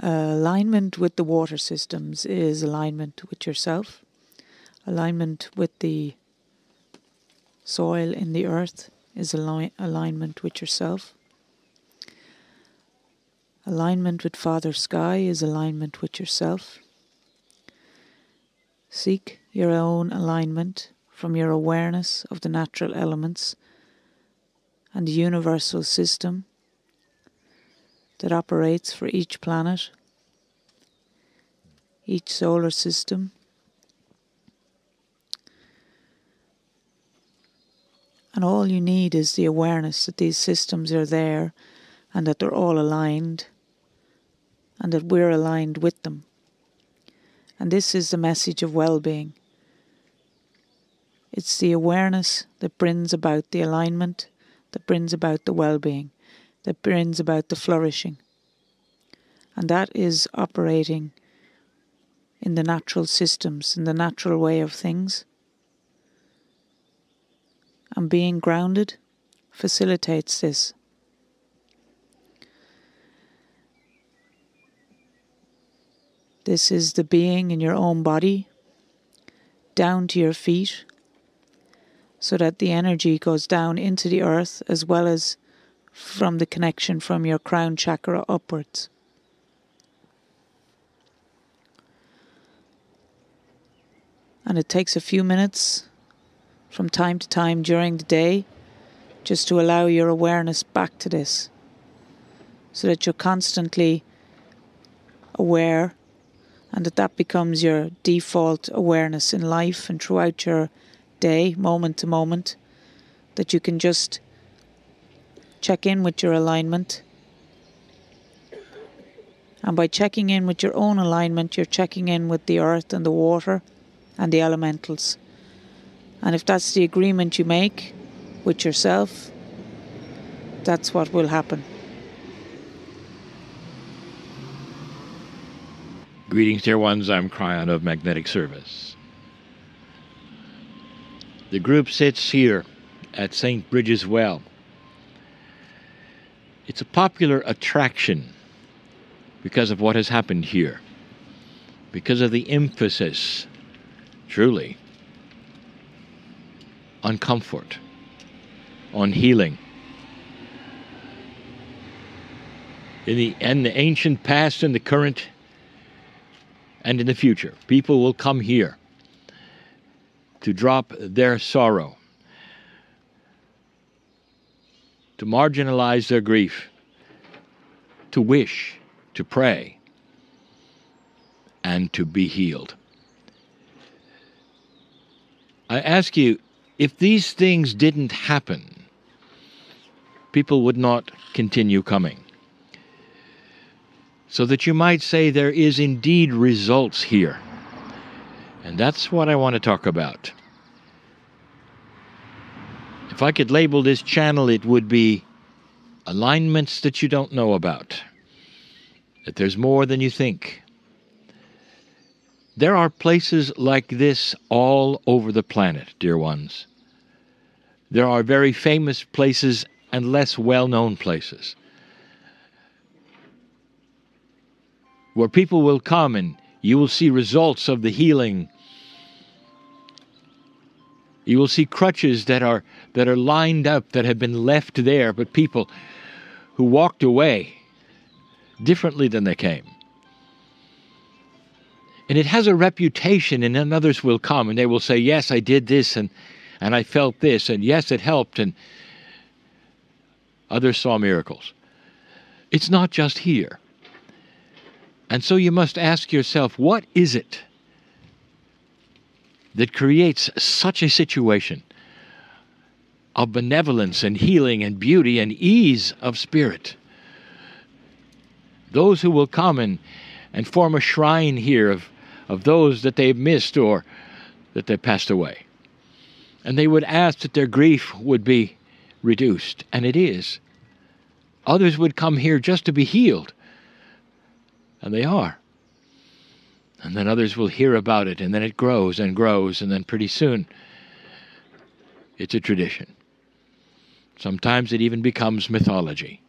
Alignment with the water systems is alignment with yourself. Alignment with the soil in the earth is alignment with yourself. Alignment with Father Sky is alignment with yourself. Seek your own alignment from your awareness of the natural elements and the universal system that operates for each planet, each solar system. And all you need is the awareness that these systems are there and that they're all aligned and that we're aligned with them. And this is the message of well-being. It's the awareness that brings about the alignment, that brings about the well-being, that brings about the flourishing. And that is operating in the natural systems, in the natural way of things. And being grounded facilitates this. This is the being in your own body, down to your feet, so that the energy goes down into the earth as well as from the connection from your crown chakra upwards. And it takes a few minutes from time to time during the day just to allow your awareness back to this, so that you're constantly aware and that becomes your default awareness in life and throughout your day, moment to moment, that you can just check in with your alignment. And by checking in with your own alignment, you're checking in with the earth and the water and the elementals. And if that's the agreement you make with yourself, that's what will happen. Greetings, dear ones. I'm Kryon of Magnetic Service. The group sits here at St. Bridget's Well. It's a popular attraction because of what has happened here, because of the emphasis, truly, on comfort, on healing. In the ancient past and the current and in the future, people will come here to drop their sorrow, to marginalize their grief, to wish, to pray, and to be healed. I ask you, if these things didn't happen, people would not continue coming. So that you might say there is indeed results here. And that's what I want to talk about. If I could label this channel, it would be alignments that you don't know about. That there's more than you think. There are places like this all over the planet, dear ones. There are very famous places and less well-known places, where people will come and you will see results of the healing. You will see crutches that are lined up, that have been left there, but people who walked away differently than they came. And it has a reputation, and then others will come and they will say, yes, I did this, and I felt this, and yes, it helped, and others saw miracles. It's not just here. And so you must ask yourself, what is it that creates such a situation of benevolence and healing and beauty and ease of spirit? Those who will come and form a shrine here of those that they've missed or that they passed away. And they would ask that their grief would be reduced, and it is. Others would come here just to be healed. And they are. And then others will hear about it, and then it grows and grows, and then pretty soon it's a tradition. Sometimes it even becomes mythology.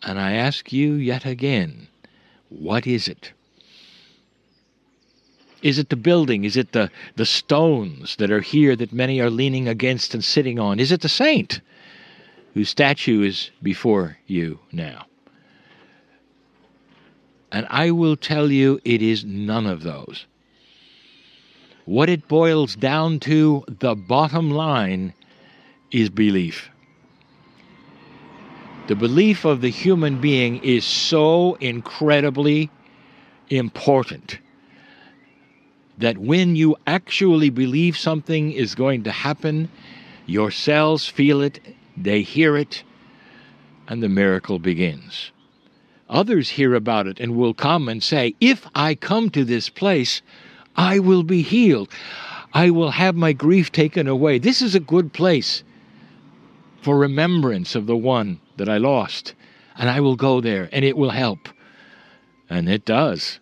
And I ask you yet again, What is it? Is it the building? Is it the stones that are here that many are leaning against and sitting on? Is it the saint whose statue is before you now? And I will tell you, it is none of those. What it boils down to, the bottom line, is belief. The belief of the human being is so incredibly important that when you actually believe something is going to happen, your cells feel it, they hear it, and the miracle begins. Others hear about it and will come and say, if I come to this place, I will be healed. I will have my grief taken away. This is a good place for remembrance of the one that I lost. And I will go there and it will help. And it does.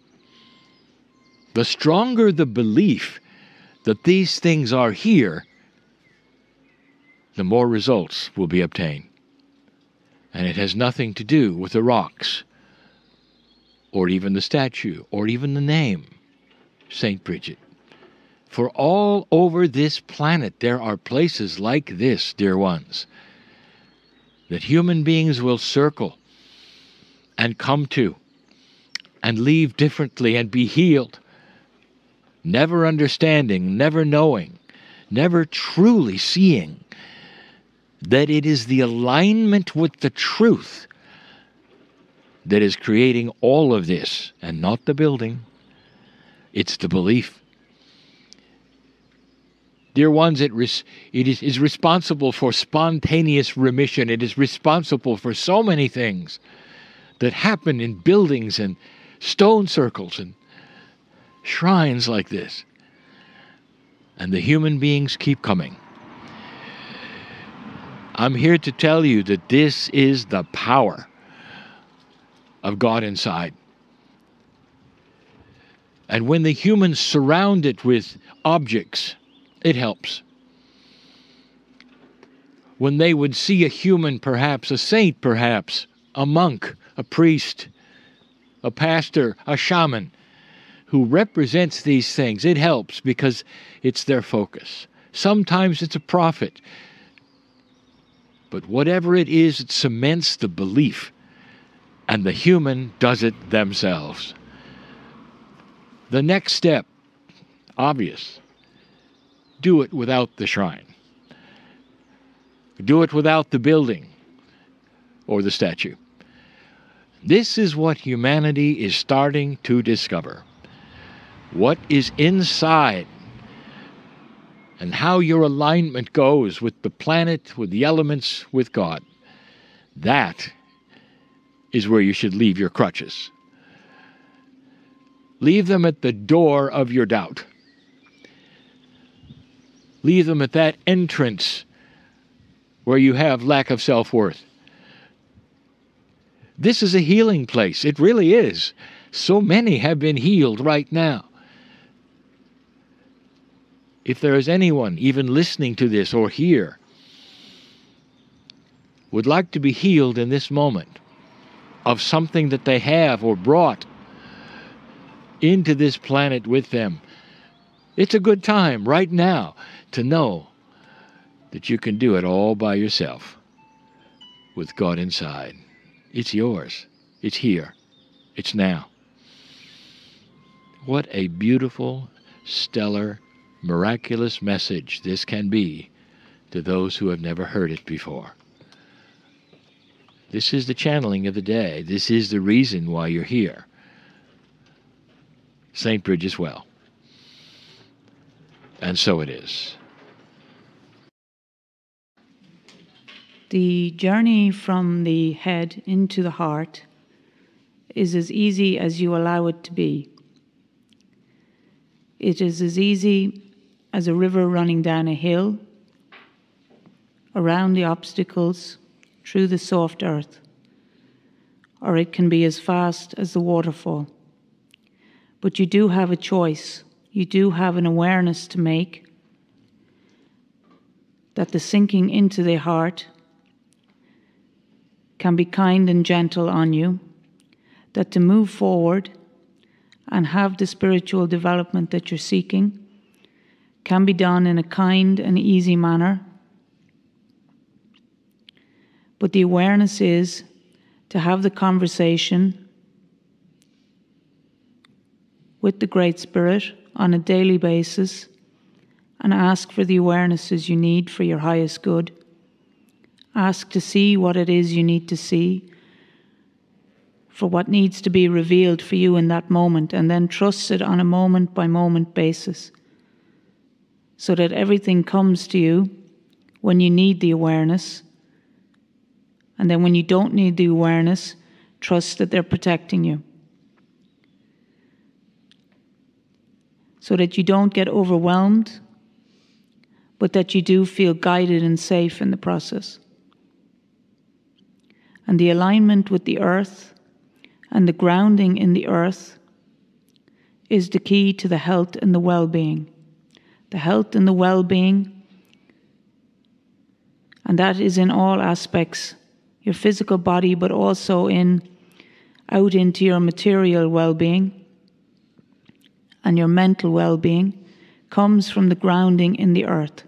The stronger the belief that these things are here, the more results will be obtained. And it has nothing to do with the rocks, or even the statue, or even the name, St. Bridget. For all over this planet there are places like this, dear ones, that human beings will circle and come to and leave differently and be healed, never understanding, never knowing, never truly seeing that it is the alignment with the truth that is creating all of this, and not the building. It's the belief. Dear ones, it is responsible for spontaneous remission. It is responsible for so many things that happen in buildings and stone circles and shrines like this. And the human beings keep coming. I'm here to tell you that this is the power of God inside. And when the humans surround it with objects, it helps. When they would see a human, perhaps, a saint, perhaps, a monk, a priest, a pastor, a shaman, who represents these things, it helps because it's their focus. Sometimes it's a prophet. But whatever it is, it cements the belief, and the human does it themselves. The next step, obvious, do it without the shrine. Do it without the building or the statue. This is what humanity is starting to discover. What is inside and how your alignment goes with the planet, with the elements, with God. That is where you should leave your crutches. Leave them at the door of your doubt. Leave them at that entrance where you have lack of self-worth. This is a healing place. It really is. So many have been healed right now. If there is anyone even listening to this or here would like to be healed in this moment of something that they have or brought into this planet with them, it's a good time right now to know that you can do it all by yourself with God inside. It's yours. It's here. It's now. What a beautiful, stellar, miraculous message this can be to those who have never heard it before. This is the channeling of the day. This is the reason why you're here. St. Bridget's well. And so it is. The journey from the head into the heart is as easy as you allow it to be. It is as easy as a river running down a hill, around the obstacles, through the soft earth, or it can be as fast as the waterfall. But you do have a choice. You do have an awareness to make that the sinking into the heart can be kind and gentle on you, that to move forward and have the spiritual development that you're seeking can be done in a kind and easy manner. But the awareness is to have the conversation with the Great Spirit on a daily basis and ask for the awarenesses you need for your highest good. Ask to see what it is you need to see, for what needs to be revealed for you in that moment, and then trust it on a moment-by-moment basis, so that everything comes to you when you need the awareness, and then when you don't need the awareness, trust that they're protecting you, so that you don't get overwhelmed, but that you do feel guided and safe in the process. And the alignment with the earth and the grounding in the earth is the key to the health and the well-being. The health and the well-being, and that is in all aspects, your physical body, but also out into your material well-being and your mental well-being, comes from the grounding in the earth.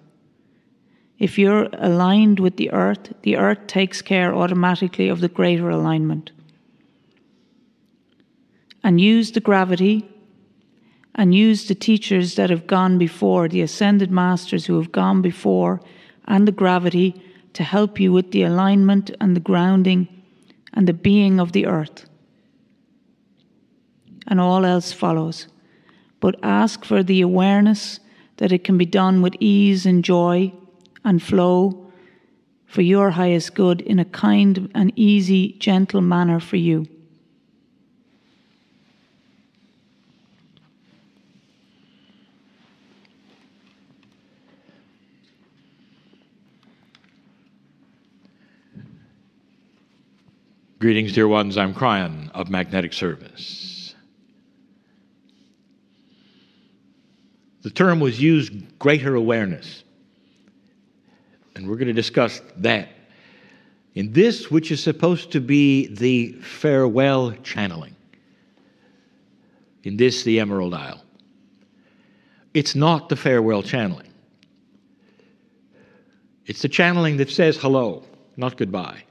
If you're aligned with the earth takes care automatically of the greater alignment. And use the gravity, and use the teachers that have gone before, the ascended masters who have gone before, and the gravity to help you with the alignment and the grounding and the being of the earth. And all else follows. But ask for the awareness that it can be done with ease and joy and flow for your highest good in a kind and easy, gentle manner for you. Greetings, dear ones. I'm Kryon of Magnetic Service. The term was used, greater awareness. And we're going to discuss that in this, which is supposed to be the farewell channeling. In this, the Emerald Isle. It's not the farewell channeling. It's the channeling that says hello, not goodbye.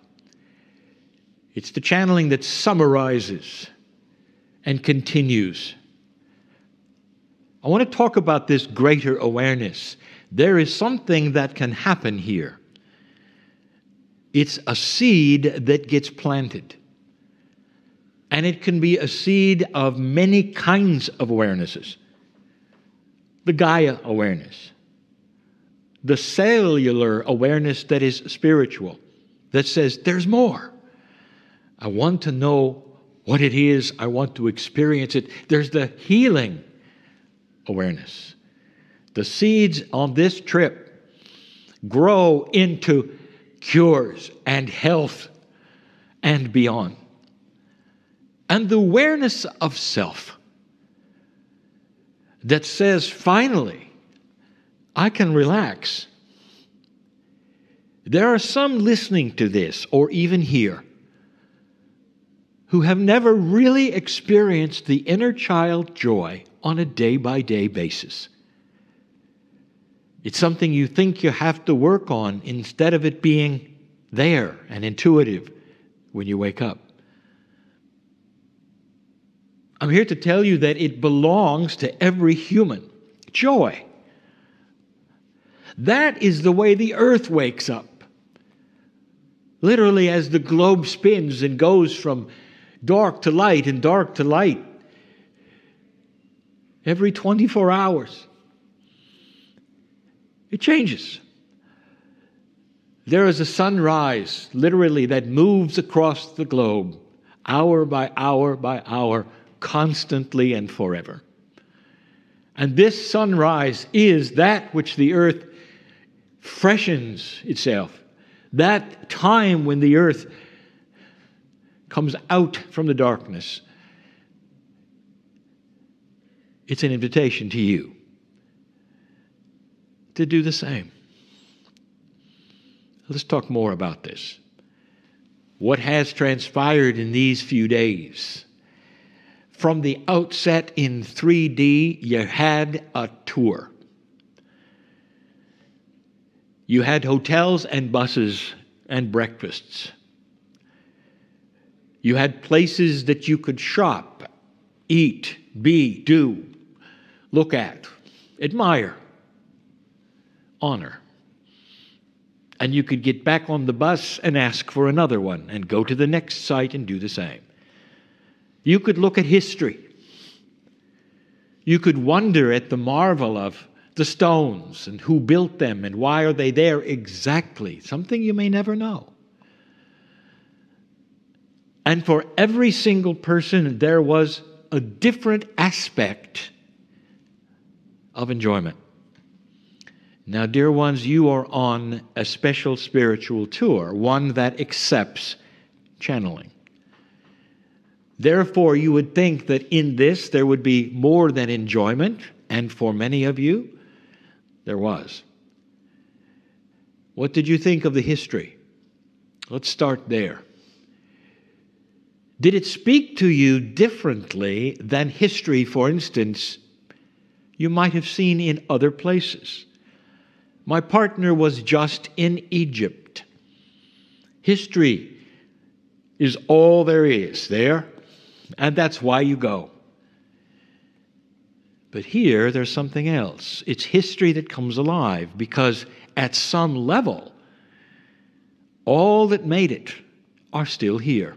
It's the channeling that summarizes and continues. I want to talk about this greater awareness. There is something that can happen here. It's a seed that gets planted. And it can be a seed of many kinds of awarenesses. The Gaia awareness. The cellular awareness that is spiritual. That says, there's more. I want to know what it is. I want to experience it. There's the healing awareness. The seeds on this trip grow into cures and health and beyond. And the awareness of self that says, finally, I can relax. There are some listening to this, or even here, who have never really experienced the inner child joy on a day-by-day basis. It's something you think you have to work on instead of it being there and intuitive when you wake up. I'm here to tell you that it belongs to every human. Joy. That is the way the earth wakes up. Literally, as the globe spins and goes from dark to light and dark to light, every 24 hours. It changes. There is a sunrise, literally, that moves across the globe, hour by hour by hour, constantly and forever. And this sunrise is that which the earth freshens itself. That time when the earth comes out from the darkness. It's an invitation to you to do the same. Let's talk more about this. What has transpired in these few days from the outset in 3D, you had a tour. You had hotels and buses and breakfasts. You had places that you could shop, eat, be, do, look at, admire, honor. And you could get back on the bus and ask for another one and go to the next site and do the same. You could look at history. You could wonder at the marvel of the stones and who built them and why are they there exactly, something you may never know. And for every single person, there was a different aspect of enjoyment. Now, dear ones, you are on a special spiritual tour, one that accepts channeling. Therefore, you would think that in this there would be more than enjoyment, and for many of you, there was. What did you think of the history? Let's start there. Did it speak to you differently than history, for instance, you might have seen in other places? My partner was just in Egypt. History is all there is there, and that's why you go. But here, there's something else. It's history that comes alive, because at some level, all that made it are still here.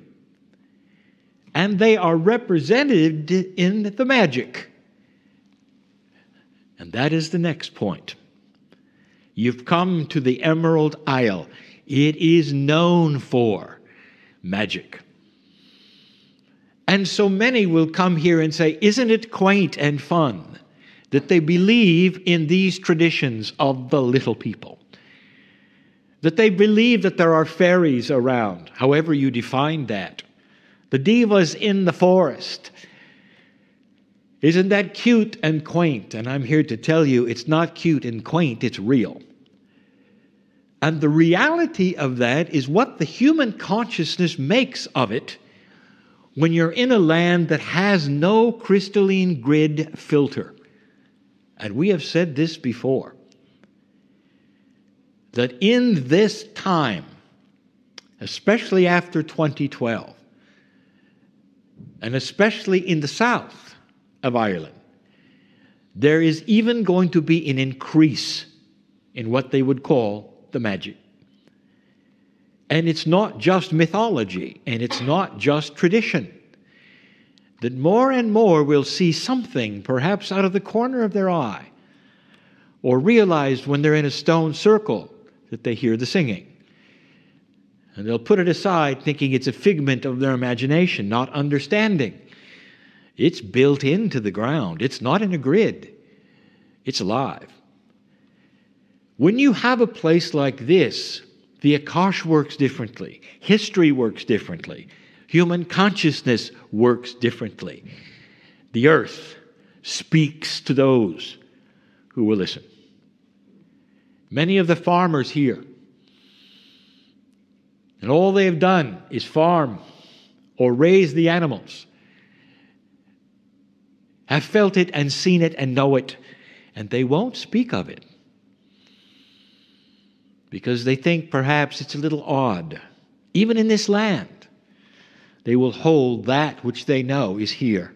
And they are represented in the magic. And that is the next point. You've come to the Emerald Isle. It is known for magic. And so many will come here and say, isn't it quaint and fun that they believe in these traditions of the little people? That they believe that there are fairies around, however you define that. The divas in the forest. Isn't that cute and quaint? And I'm here to tell you it's not cute and quaint, it's real. And the reality of that is what the human consciousness makes of it when you're in a land that has no crystalline grid filter. And we have said this before, that in this time, especially after 2012, and especially in the south of Ireland, there is even going to be an increase in what they would call the magic. And it's not just mythology, and it's not just tradition. That more and more will see something, perhaps out of the corner of their eye, or realize when they're in a stone circle that they hear the singing. And they'll put it aside thinking it's a figment of their imagination, not understanding. It's built into the ground. It's not in a grid. It's alive. When you have a place like this, the Akash works differently. History works differently. Human consciousness works differently. The earth speaks to those who will listen. Many of the farmers here, and all they have done is farm or raise the animals, have felt it and seen it and know it, and they won't speak of it because they think perhaps it's a little odd. Even in this land, they will hold that which they know is here.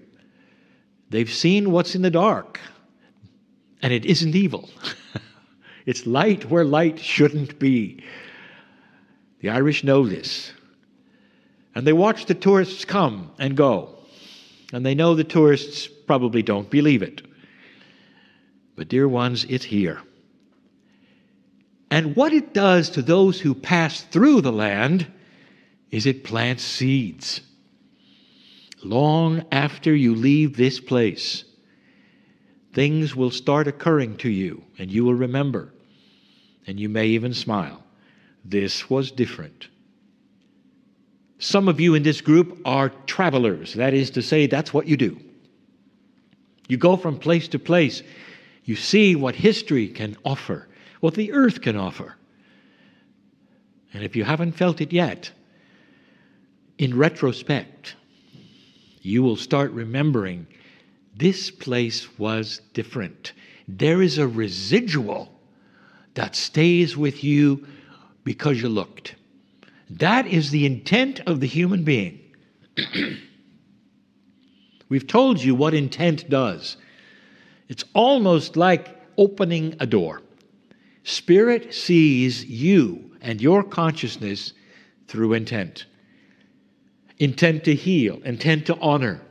They've seen what's in the dark, and it isn't evil. It's light where light shouldn't be. The Irish know this. And they watch the tourists come and go. And they know the tourists probably don't believe it. But dear ones, it's here. And what it does to those who pass through the land is it plants seeds. Long after you leave this place, things will start occurring to you, and you will remember, and you may even smile. This was different. Some of you in this group are travelers. That is to say, that's what you do. You go from place to place. You see what history can offer, what the earth can offer. And if you haven't felt it yet, in retrospect, you will start remembering this place was different. There is a residual that stays with you because you looked. That is the intent of the human being. We've told you what intent does. It's almost like opening a door. Spirit sees you and your consciousness through intent. Intent to heal, intent to honor,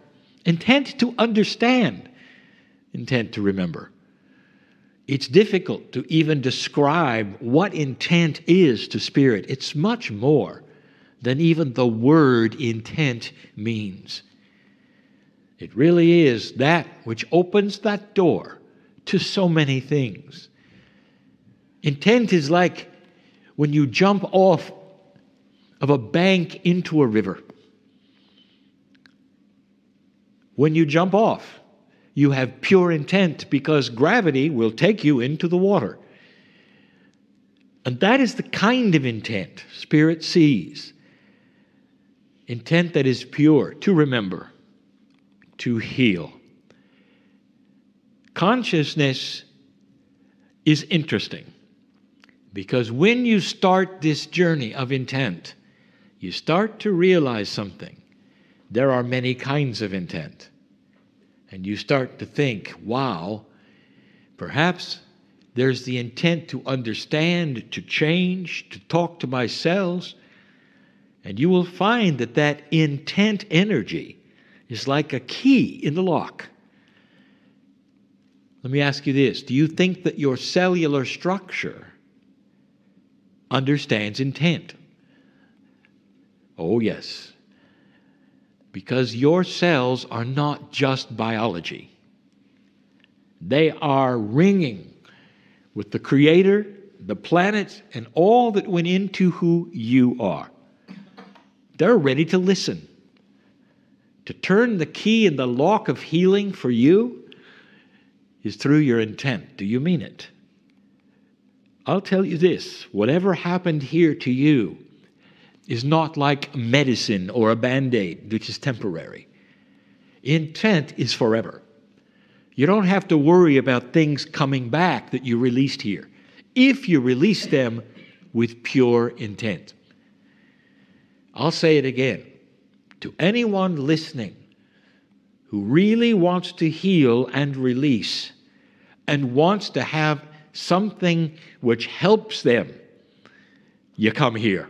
intent to understand, intent to remember. It's difficult to even describe what intent is to Spirit. It's much more than even the word intent means. It really is that which opens that door to so many things. Intent is like when you jump off of a bank into a river. When you jump off, you have pure intent because gravity will take you into the water. And that is the kind of intent Spirit sees. Intent that is pure, to remember, to heal. Consciousness is interesting because when you start this journey of intent, you start to realize something. There are many kinds of intent. And you start to think, wow, perhaps there's the intent to understand, to change, to talk to my cells. And you will find that that intent energy is like a key in the lock. Let me ask you this. Do you think that your cellular structure understands intent? Oh, yes. Because your cells are not just biology. They are ringing with the Creator, the planets, and all that went into who you are. They're ready to listen. To turn the key in the lock of healing for you is through your intent. Do you mean it? I'll tell you this. Whatever happened here to you is not like medicine or a Band-Aid, which is temporary. Intent is forever. You don't have to worry about things coming back that you released here, if you release them with pure intent. I'll say it again. To anyone listening who really wants to heal and release and wants to have something which helps them, you come here.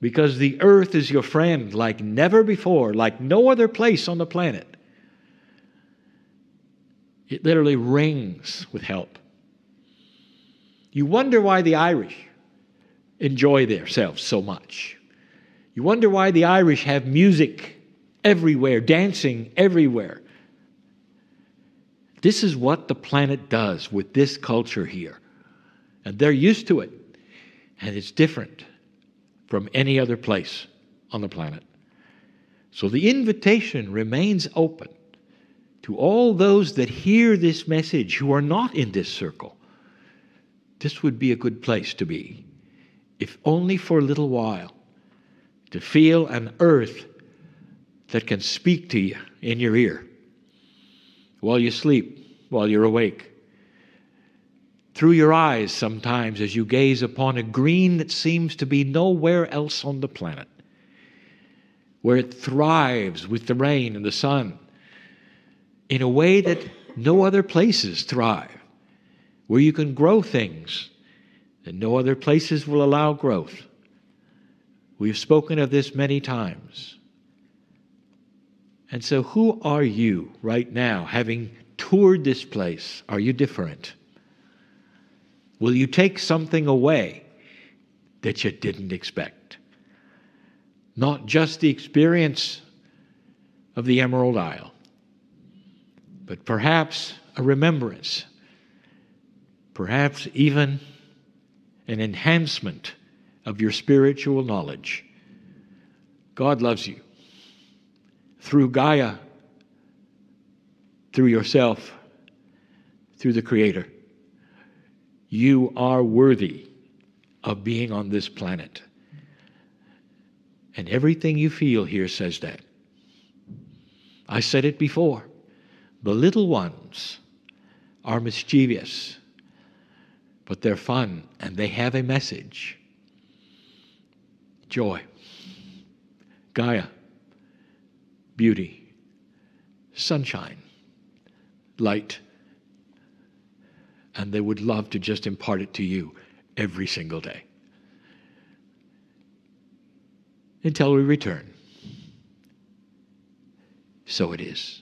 Because the earth is your friend like never before, like no other place on the planet. It literally rings with help. You wonder why the Irish enjoy themselves so much. You wonder why the Irish have music everywhere, dancing everywhere. This is what the planet does with this culture here. And they're used to it. And it's different from any other place on the planet. So the invitation remains open to all those that hear this message who are not in this circle. This would be a good place to be, if only for a little while, to feel an earth that can speak to you in your ear while you sleep, while you're awake. Through your eyes sometimes as you gaze upon a green that seems to be nowhere else on the planet, where it thrives with the rain and the sun in a way that no other places thrive, where you can grow things that no other places will allow growth. We've spoken of this many times. And so who are you right now, having toured this place? Are you different? Will you take something away that you didn't expect? Not just the experience of the Emerald Isle, but perhaps a remembrance, perhaps even an enhancement of your spiritual knowledge. God loves you. Through Gaia, through yourself, through the Creator. You are worthy of being on this planet. And everything you feel here says that. I said it before. The little ones are mischievous, but they're fun and they have a message. Joy, Gaia, beauty, sunshine, light. And they would love to just impart it to you every single day. Until we return. So it is.